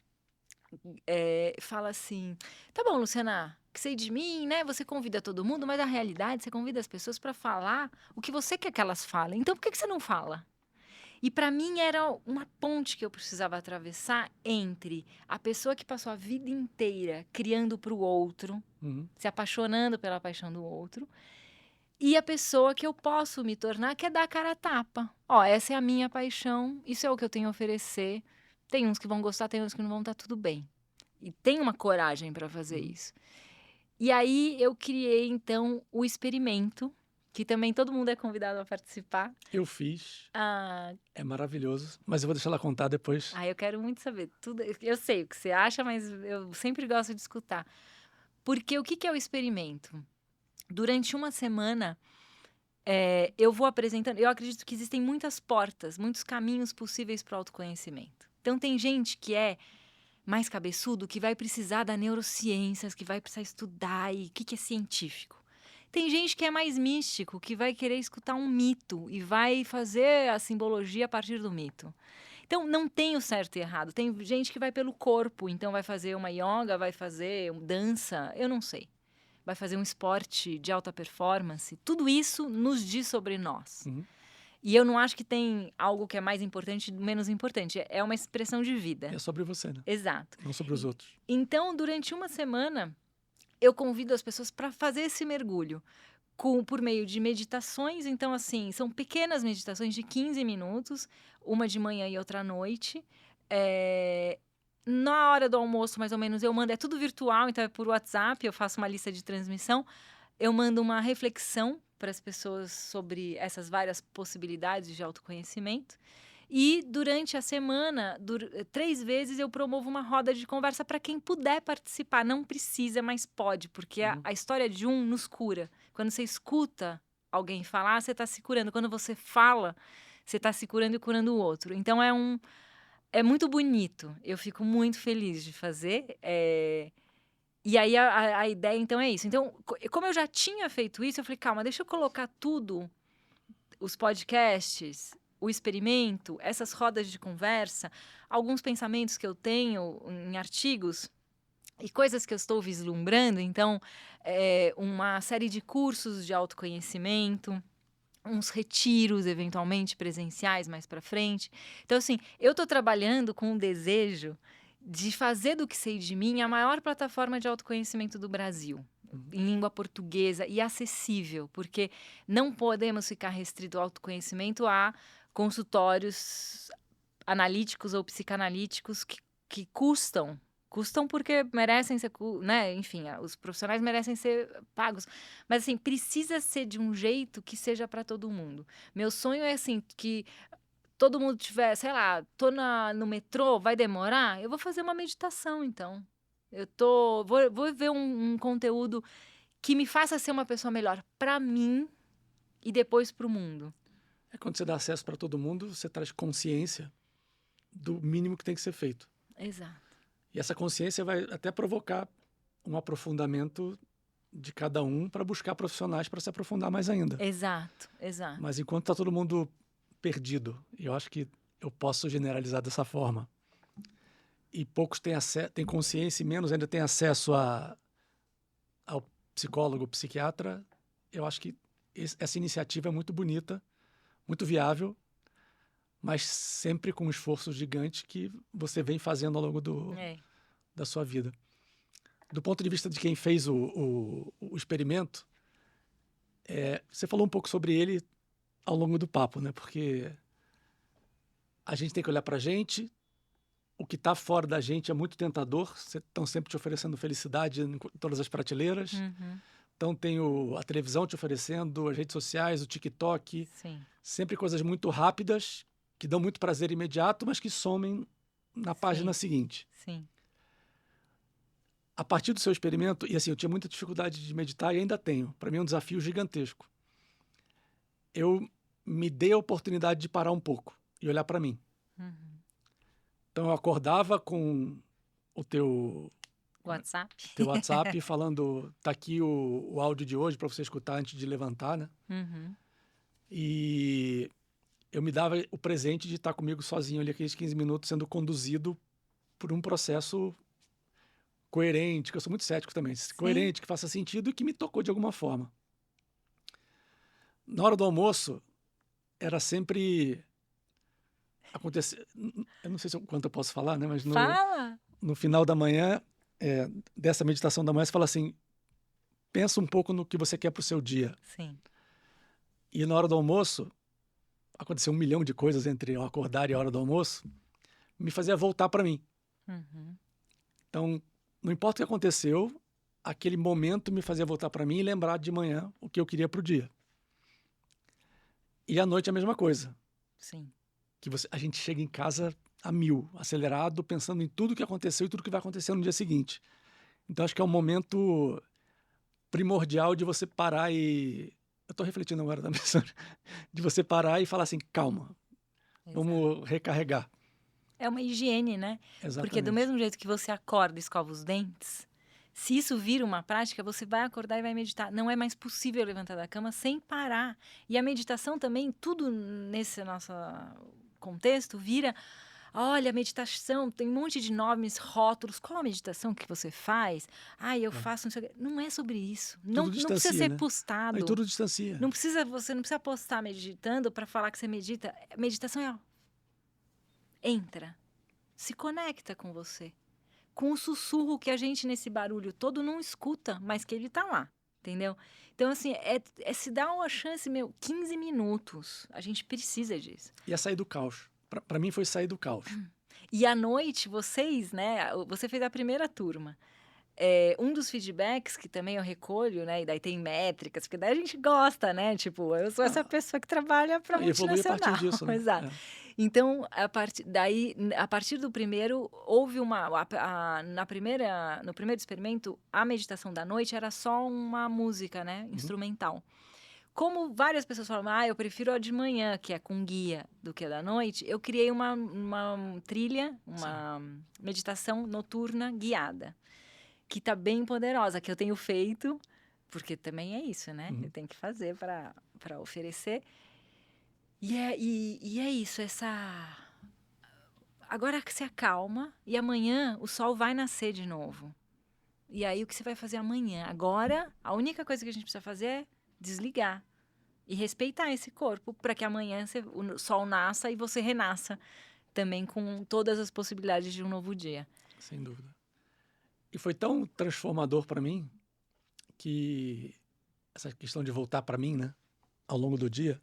fala assim: tá bom, Luciana, que sei de mim, né? Você convida todo mundo, mas na realidade você convida as pessoas para falar o que você quer que elas falem. Então por que você não fala? E para mim era uma ponte que eu precisava atravessar entre a pessoa que passou a vida inteira criando para o outro, Uhum. se apaixonando pela paixão do outro, e a pessoa que eu posso me tornar, que é dar a cara a tapa. Ó, essa é a minha paixão, isso é o que eu tenho a oferecer. Tem uns que vão gostar, tem uns que não vão, tá tudo bem. E tem uma coragem para fazer Uhum. isso. E aí eu criei então o experimento, que também todo mundo é convidado a participar. Eu fiz, Ah, é maravilhoso, mas eu vou deixar ela contar depois. eu quero muito saber tudo. Eu sei o que você acha, mas eu sempre gosto de escutar. Porque o que é o experimento? Durante uma semana, eu vou apresentando. Eu acredito que existem muitas portas, muitos caminhos possíveis para o autoconhecimento. Então, tem gente que é mais cabeçudo que vai precisar da neurociências, que vai precisar estudar e o que é científico. Tem gente que é mais místico, que vai querer escutar um mito e vai fazer a simbologia a partir do mito. Então, não tem o certo e errado. Tem gente que vai pelo corpo, então vai fazer uma yoga, vai fazer dança, eu não sei. Vai fazer um esporte de alta performance. Tudo isso nos diz sobre nós. Uhum. E eu não acho que tem algo que é mais importante e menos importante. É uma expressão de vida. É sobre você, né? Exato. Não sobre os outros. Então, durante uma semana, eu convido as pessoas para fazer esse mergulho por meio de meditações. Então, assim, são pequenas meditações de 15 minutos, uma de manhã e outra à noite. Na hora do almoço, mais ou menos, eu mando, é tudo virtual, então é por WhatsApp, eu faço uma lista de transmissão, eu mando uma reflexão para as pessoas sobre essas várias possibilidades de autoconhecimento. E durante a semana, 3 vezes, eu promovo uma roda de conversa para quem puder participar. Não precisa, mas pode, porque a história de um nos cura. Quando você escuta alguém falar, você está se curando. Quando você fala, você está se curando e curando o outro. Então, é muito bonito. Eu fico muito feliz de fazer. E aí, a ideia, então, é isso. Então, como eu já tinha feito isso, eu falei, calma, deixa eu colocar tudo, os podcasts, o experimento, essas rodas de conversa, alguns pensamentos que eu tenho em artigos e coisas que eu estou vislumbrando. Então, uma série de cursos de autoconhecimento, uns retiros, eventualmente, presenciais mais para frente. Então, assim, eu estou trabalhando com o desejo de fazer do Que Sei de Mim a maior plataforma de autoconhecimento do Brasil, em língua portuguesa e acessível, porque não podemos ficar restrito ao autoconhecimento a consultórios analíticos ou psicanalíticos que custam porque merecem ser, né? Enfim, os profissionais merecem ser pagos. Mas, assim, precisa ser de um jeito que seja para todo mundo. Meu sonho é, assim, que todo mundo tiver, sei lá, tô no metrô, vai demorar? Eu vou fazer uma meditação, então. Vou ver um conteúdo que me faça ser uma pessoa melhor para mim e depois para o mundo. Quando você dá acesso para todo mundo, você traz consciência do mínimo que tem que ser feito. Exato. E essa consciência vai até provocar um aprofundamento de cada um para buscar profissionais para se aprofundar mais ainda. Exato. Mas enquanto está todo mundo perdido, e eu acho que eu posso generalizar dessa forma, e poucos têm consciência e menos ainda têm acesso ao psicólogo, psiquiatra, eu acho que essa iniciativa é muito bonita, muito viável, mas sempre com um esforço gigante que você vem fazendo ao longo da sua vida. Do ponto de vista de quem fez o experimento, você falou um pouco sobre ele ao longo do papo, né? Porque a gente tem que olhar para a gente, o que está fora da gente é muito tentador, estão sempre te oferecendo felicidade em todas as prateleiras. Uhum. Então tem a televisão te oferecendo, as redes sociais, o TikTok, Sim. sempre coisas muito rápidas, que dão muito prazer imediato, mas que somem na página seguinte. Sim. A partir do seu experimento, e assim, eu tinha muita dificuldade de meditar e ainda tenho, para mim é um desafio gigantesco. Eu me dei a oportunidade de parar um pouco e olhar para mim. Uhum. Então eu acordava com o teu WhatsApp falando, tá aqui o áudio de hoje para você escutar antes de levantar, né? Uhum. E eu me dava o presente de estar comigo sozinho ali, aqueles 15 minutos, sendo conduzido por um processo coerente, que eu sou muito cético também, coerente, que faça sentido e que me tocou de alguma forma. Na hora do almoço, era sempre... eu não sei quanto eu posso falar, né? Mas no final da manhã, dessa meditação da manhã, você fala assim, pensa um pouco no que você quer para o seu dia. Sim. E na hora do almoço, aconteceu 1 milhão de coisas entre eu acordar e a hora do almoço, me fazia voltar para mim. Uhum. Então, não importa o que aconteceu, aquele momento me fazia voltar para mim e lembrar de manhã o que eu queria para o dia. E à noite a mesma coisa. Sim. Que a gente chega em casa a 1000, acelerado, pensando em tudo que aconteceu e tudo que vai acontecer no dia seguinte. Então, acho que é um momento primordial de você parar e... Eu estou refletindo agora da missão de você parar e falar assim, calma, vamos recarregar. É uma higiene, né? Porque do Exatamente. mesmo jeito que você acorda e escova os dentes, se isso vira uma prática, você vai acordar e vai meditar. Não é mais possível levantar da cama sem parar. E a meditação também, tudo nesse nosso contexto, vira... Olha, a meditação, tem um monte de nomes, rótulos. Qual a meditação que você faz? Ah, eu É. faço... Não, sei o quê. Não é sobre isso. Tudo Não precisa distancia, ser né? Aí postado. tudo distancia. Você não precisa postar meditando para falar que você medita. Meditação é... Entra. Se conecta com você. Com o sussurro que a gente, nesse barulho todo, não escuta, mas que ele tá lá, entendeu? Então, assim, é se dar uma chance, 15 minutos. A gente precisa disso. E é sair do caos. Para mim foi sair do caos. E à noite, vocês, né? Você fez a primeira turma. Um dos feedbacks que também eu recolho, né? E daí tem métricas, porque daí a gente gosta, né? Tipo, eu sou essa pessoa que trabalha para E evolui a multinacional. partir disso, né? Exato. Então, a partir do primeiro, houve no primeiro experimento, a meditação da noite era só uma música, né? Instrumental. Como várias pessoas falam, eu prefiro a de manhã, que é com guia, do que a da noite, eu criei uma trilha, uma meditação noturna guiada, que tá bem poderosa, que eu tenho feito, porque também é isso, né? Eu tenho que fazer para oferecer. E é isso, agora que se acalma e amanhã o sol vai nascer de novo. E aí o que você vai fazer amanhã? Agora, a única coisa que a gente precisa fazer é desligar e respeitar esse corpo para que amanhã o sol nasça e você renasça também com todas as possibilidades de um novo dia. Sem dúvida. E foi tão transformador para mim que essa questão de voltar para mim, né, ao longo do dia,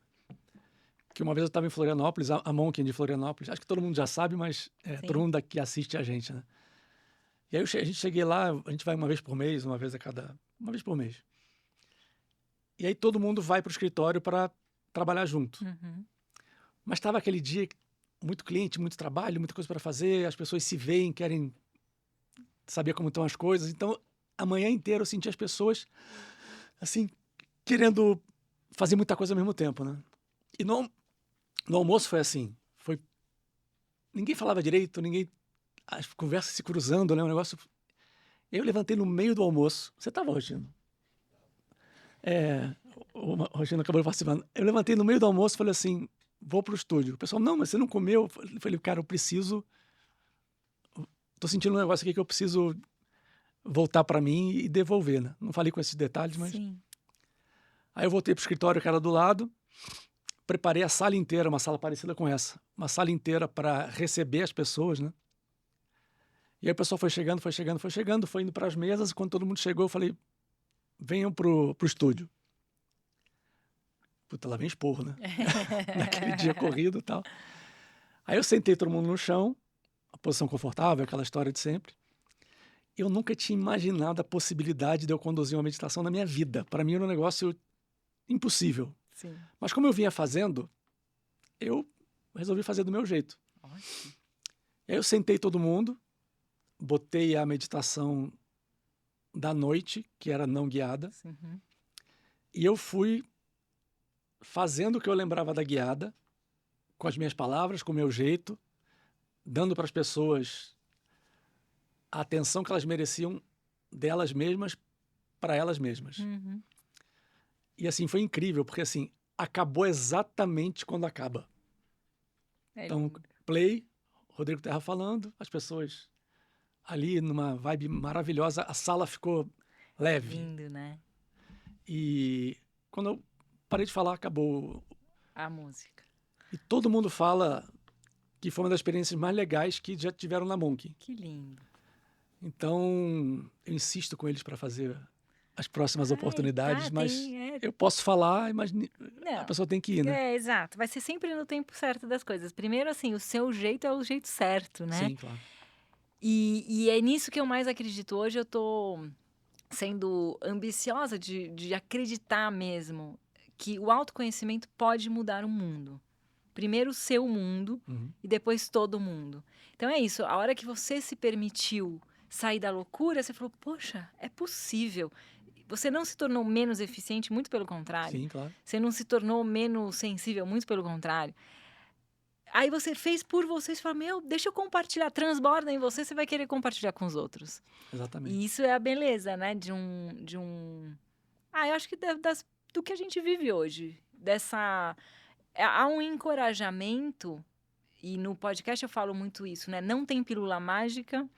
que uma vez eu estava em Florianópolis, a Monkin de Florianópolis, acho que todo mundo já sabe, mas todo mundo aqui assiste a gente, né? E aí a gente cheguei lá, a gente vai uma vez por mês, uma vez por mês. E aí todo mundo vai para o escritório para trabalhar junto. Mas estava aquele dia, muito cliente, muito trabalho, muita coisa para fazer, as pessoas se veem, querem saber como estão as coisas. Então, a manhã inteira eu senti as pessoas, assim, querendo fazer muita coisa ao mesmo tempo, né? E no almoço foi assim, ninguém falava direito, as conversas se cruzando, né? Um negócio... Eu levantei no meio do almoço. Você estava, Rogino? O Rogino acabou participando. Eu levantei no meio do almoço e falei assim, vou pro estúdio. O pessoal, não, mas você não comeu? Eu falei, cara, eu preciso... Tô sentindo um negócio aqui que eu preciso voltar para mim e devolver, né? Não falei com esses detalhes, mas... Sim. Aí eu voltei pro escritório que era do lado, preparei a sala inteira, uma sala parecida com essa, uma sala inteira para receber as pessoas, né? E aí o pessoal foi chegando, foi indo para as mesas, e quando todo mundo chegou, eu falei, venham pro estúdio. Puta, lá vem esporro, né? Naquele dia corrido e tal. Aí eu sentei todo mundo no chão, a posição confortável, aquela história de sempre. Eu nunca tinha imaginado a possibilidade de eu conduzir uma meditação na minha vida. Para mim era um negócio impossível. Sim. Mas como eu vinha fazendo, eu resolvi fazer do meu jeito. Ótimo. E aí eu sentei todo mundo, botei a meditação da noite, que era não guiada, e eu fui fazendo o que eu lembrava da guiada, com as minhas palavras, com o meu jeito, dando para as pessoas a atenção que elas mereciam delas mesmas, para elas mesmas. E assim, foi incrível, porque assim, acabou exatamente quando acaba. Então, play, Rodrigo Terra falando, as pessoas ali numa vibe maravilhosa, a sala ficou leve. Lindo, né? E quando eu parei de falar, acabou a música. E todo mundo fala que foi uma das experiências mais legais que já tiveram na Monkin. Que lindo. Então, eu insisto com eles para fazer as próximas oportunidades, tá, mas eu posso falar, mas a pessoa tem que ir, né? Exato. Vai ser sempre no tempo certo das coisas. Primeiro, assim, o seu jeito é o jeito certo, né? Sim, claro. E é nisso que eu mais acredito. Hoje eu tô sendo ambiciosa de acreditar mesmo que o autoconhecimento pode mudar o mundo. Primeiro o seu mundo e depois todo mundo. Então é isso. A hora que você se permitiu sair da loucura, você falou, poxa, é possível. Você não se tornou menos eficiente, muito pelo contrário. Sim, claro. Você não se tornou menos sensível, muito pelo contrário. Aí você fez por você, você fala, meu, deixa eu compartilhar, transborda em você, você vai querer compartilhar com os outros. Exatamente. E isso é a beleza, né, eu acho que do que a gente vive hoje, há um encorajamento, e no podcast eu falo muito isso, né, não tem pílula mágica,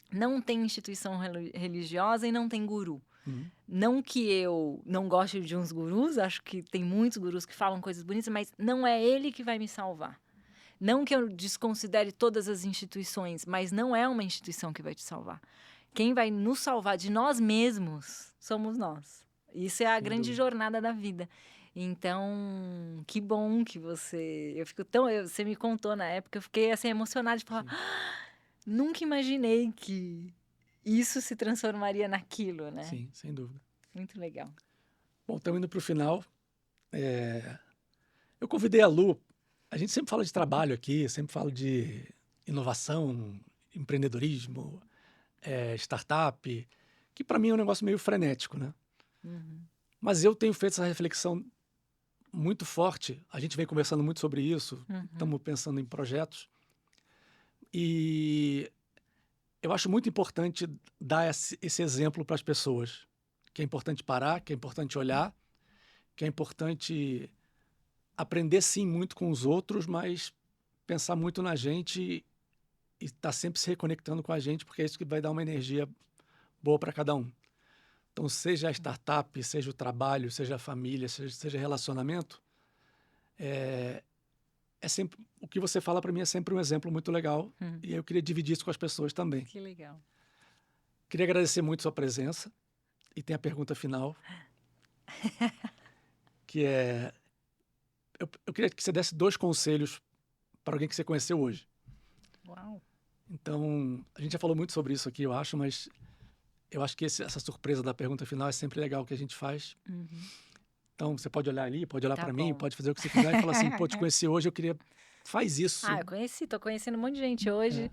não tem instituição religiosa e não tem guru. Não que eu não goste de uns gurus, acho que tem muitos gurus que falam coisas bonitas, mas não é ele que vai me salvar. Não que eu desconsidere todas as instituições, mas não é uma instituição que vai te salvar. Quem vai nos salvar de nós mesmos somos nós. Isso é a Sem grande dúvida. jornada da vida. Então, que bom que você... Você me contou na época, eu fiquei assim emocionada de falar, nunca imaginei que isso se transformaria naquilo, né? Sim, sem dúvida. Muito legal. Bom, estamos indo para o final. Eu convidei a Lu. A gente sempre fala de trabalho aqui, sempre fala de inovação, empreendedorismo, startup, que para mim é um negócio meio frenético, né? Mas eu tenho feito essa reflexão muito forte. A gente vem conversando muito sobre isso, estamos pensando em projetos. E eu acho muito importante dar esse exemplo para as pessoas, que é importante parar, que é importante olhar, que é importante aprender, sim, muito com os outros, mas pensar muito na gente e estar sempre se reconectando com a gente, porque é isso que vai dar uma energia boa para cada um. Então, seja a startup, seja o trabalho, seja a família, seja relacionamento, sempre, o que você fala para mim é sempre um exemplo muito legal, e eu queria dividir isso com as pessoas também. Que legal. Queria agradecer muito a sua presença, e tem a pergunta final, que é... Eu queria que você desse 2 conselhos para alguém que você conheceu hoje. Uau. Então, a gente já falou muito sobre isso aqui, eu acho, mas eu acho que essa surpresa da pergunta final é sempre legal que a gente faz. Então, você pode olhar ali, pode olhar Tá para mim, bom. pode fazer o que você quiser e falar assim, pô, te conheci hoje, eu queria... Faz isso. Eu tô conhecendo um monte de gente hoje.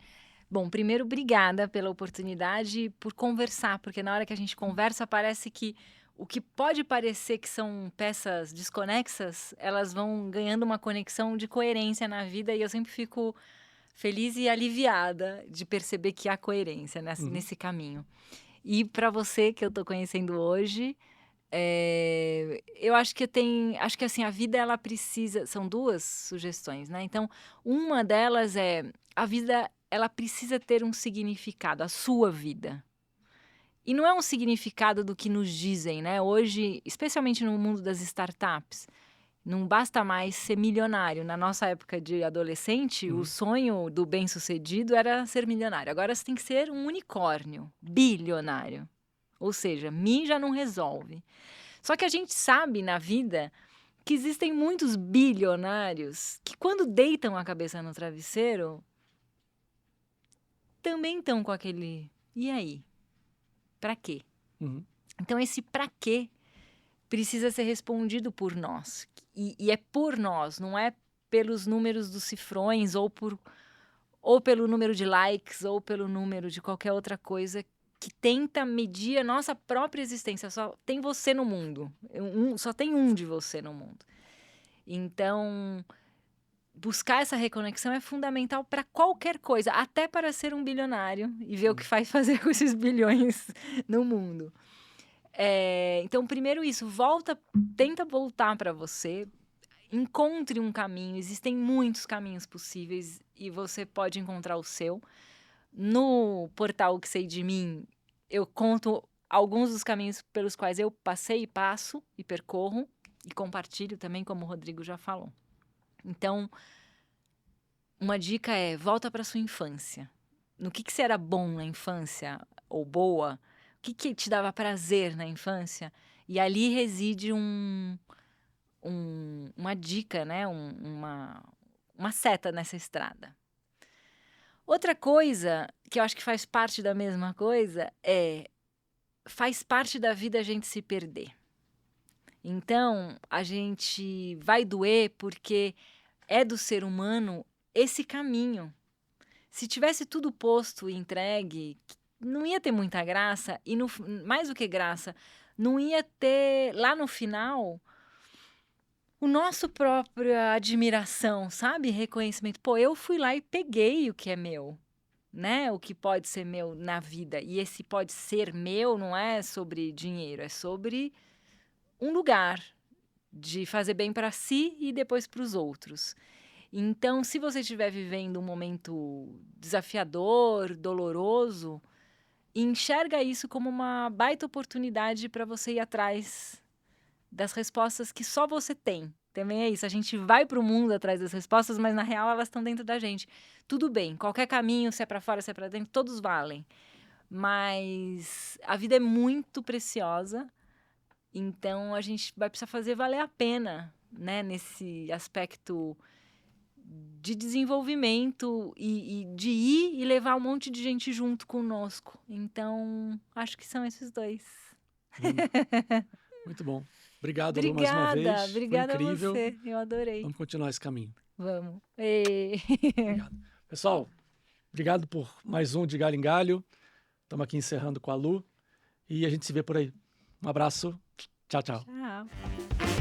Bom, primeiro, obrigada pela oportunidade e por conversar, porque na hora que a gente conversa, parece que o que pode parecer que são peças desconexas, elas vão ganhando uma conexão de coerência na vida e eu sempre fico feliz e aliviada de perceber que há coerência nesse caminho. E para você que eu tô conhecendo hoje, eu acho que acho que assim, a vida ela precisa, são 2 sugestões, né? Então, uma delas é, a vida ela precisa ter um significado, a sua vida. E não é um significado do que nos dizem, né? Hoje, especialmente no mundo das startups, não basta mais ser milionário. Na nossa época de adolescente, o sonho do bem-sucedido era ser milionário. Agora você tem que ser um unicórnio, bilionário. Ou seja, já não resolve. Só que a gente sabe na vida que existem muitos bilionários que, quando deitam a cabeça no travesseiro, também estão com aquele... E aí? Pra quê? Então, esse pra quê precisa ser respondido por nós. E é por nós, não é pelos números dos cifrões ou pelo número de likes ou pelo número de qualquer outra coisa que tenta medir a nossa própria existência. Só tem você no mundo. Só tem um de você no mundo. Então, buscar essa reconexão é fundamental para qualquer coisa, até para ser um bilionário e ver o que faz fazer com esses bilhões no mundo. Então, primeiro isso, tenta voltar para você, encontre um caminho. Existem muitos caminhos possíveis e você pode encontrar o seu. No portal O Que Sei de Mim, eu conto alguns dos caminhos pelos quais eu passei e passo e percorro e compartilho também, como o Rodrigo já falou. Então, uma dica é, volta para sua infância. No que você era bom na infância, ou boa? O que te dava prazer na infância? E ali reside uma dica, né? Uma seta nessa estrada. Outra coisa que eu acho que faz parte da mesma coisa faz parte da vida a gente se perder. Então, a gente vai doer porque é do ser humano esse caminho. Se tivesse tudo posto e entregue, não ia ter muita graça e, mais do que graça, não ia ter, lá no final, o nosso própria admiração, sabe? Reconhecimento. Pô, eu fui lá e peguei o que é meu, né? O que pode ser meu na vida. E esse pode ser meu não é sobre dinheiro, é sobre um lugar de fazer bem para si e depois para os outros. Então, se você estiver vivendo um momento desafiador, doloroso, enxerga isso como uma baita oportunidade para você ir atrás das respostas que só você tem. Também é isso, a gente vai para o mundo atrás das respostas, mas na real elas estão dentro da gente. Tudo bem, qualquer caminho, se é para fora, se é para dentro, todos valem. Mas a vida é muito preciosa, então a gente vai precisar fazer valer a pena, né? Nesse aspecto de desenvolvimento e de ir e levar um monte de gente junto conosco. Então, acho que são esses dois. Muito bom. Obrigado, Lu, mais uma Obrigada, vez. Foi obrigada a incrível. você. Eu adorei. Vamos continuar esse caminho. Vamos. Obrigado. Pessoal, obrigado por mais um de Galho em Galho. Estamos aqui encerrando com a Lu. E a gente se vê por aí. Um abraço. Tchau, tchau. Tchau.